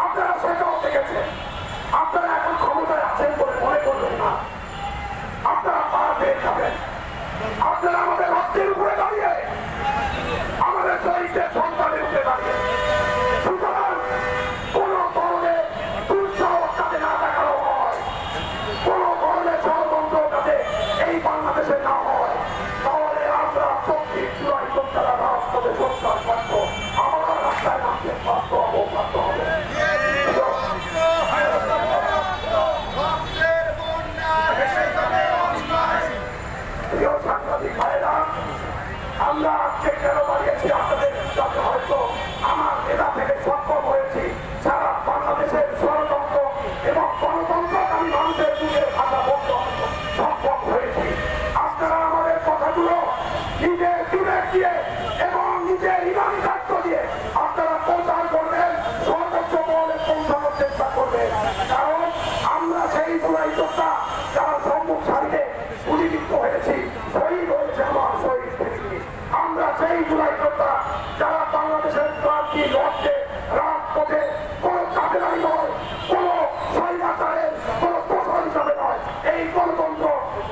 আপনারা সেটাও দেখেছেন। আপনারা এখন ক্ষমতায় আছেন বলে মনে করবেন না, আপনারা পার পেয়ে যাবেন। আপনারা আমাদের রক্তের উপরে দাঁড়িয়ে, আমাদের শহীদদের সন্তানের উপরে দাঁড়িয়ে, সুতরাং কোন ধরনের দুঃসাহস যাতে না দেখানো হয়, কোন ধরনের ষড়যন্ত্র যাতে এই বাংলাদেশে না হয়, তাহলে আমরা 24 জুলাই যোদ্ধারা রাজপথে সত্যার পাত্র, আমরা রাস্তায় নামতে পারত হবো, পারত হবে। প্রিয় সাংবাদিক ভাইরা, আমরা আজকে কেন দাঁড়িয়েছি আপনাদের কাছে, হয়তো আমার নেতা থেকে সক্ষম হয়েছি সারা বাংলাদেশের ষড়যন্ত্র এবং গণতন্ত্রকামী মানুষের যুগের ভাষা বলতে সক্ষম হয়েছি। আপনারা আমাদের কথাগুলো নিজের বিবেক দিয়ে এবং নিজের ইমানি দায়িত্ব দিয়ে আপনারা প্রচার করবেন, সর্বোচ্চ মহলে পৌঁছানোর চেষ্টা করবেন। কারণ আমরা সেই জুলাই যোদ্ধা যারা সম্মুখ সারিতে গুলিবিদ্ধ হয়েছি, শহীদ হয়েছে আমার শহীদ পৃথিবী, আমরা সেই জুলাই যোদ্ধা যারা বাংলাদেশের ক্রান্তি লড়তে রাজপথে কোনো চাঁদেরাই নয়, কোনো স্বৈরাচারের কোনো প্রসার হিসাবে নয়, এই গণতন্ত্র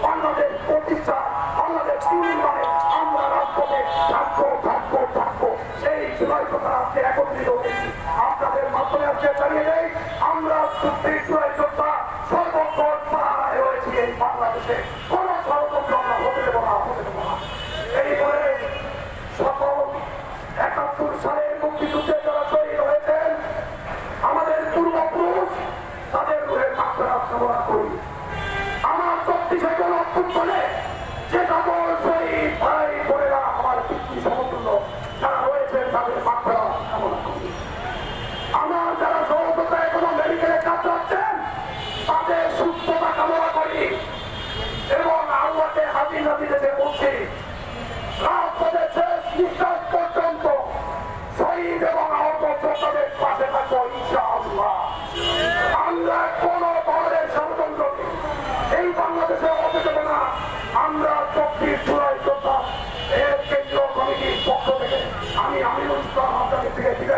বাংলাদেশ প্রতিষ্ঠা, বাংলাদেশ নির্মাণে আমরা রাজপথে থাকবো থাকবো থাকবো। সেই জুলাই যোদ্ধা আজকে একত্রিত হয়েছি, আপনাদের মাধ্যমে আজকে জানিয়ে দেয় আমরা 24 জুলাই যোদ্ধা সর্বক্ষণ পাহারায় রয়েছি এই বাংলাদেশে, কোনো ষড়যন্ত্র আমরা হতে দেবো না, হতে দেবো না। এই বলে সকল 71 সালের মুক্তিযুদ্ধে যারা শহীদ হয়েছেন, আমাদের পূর্বপুরুষ, তাদের রুহের মাগফিরাত কামনা করি। আমার 34 জন অভ্যুত্থানে যে সকল শহীদ ভাই বোনেরা আমার পিতৃ সমতুল্য যারা রয়েছেন, তাদের মাগফিরাত কামনা করি। আমার যারা সহযোগিতা এখনো মেডিকেলে কাজ করছেন, তাদের সুস্থতা কামনা করি এবং আল্লাহকে হাজির নাজির রেখে বলছি, রাজপথের শেষ নিঃশ্বাস পর্যন্ত শহীদ এবং আহত যোদ্ধাদের পাশে থাকবো ইনশাআল্লাহ। আমরা কোন ধরনের ষড়যন্ত্রকে এই বাংলাদেশে হতে দেব না। আমরা 24 জুলাই যোদ্ধা এর কেন্দ্রীয় কমিটির পক্ষ থেকে আমি আমিনুল ইসলাম আপনাদের থেকে বিদায়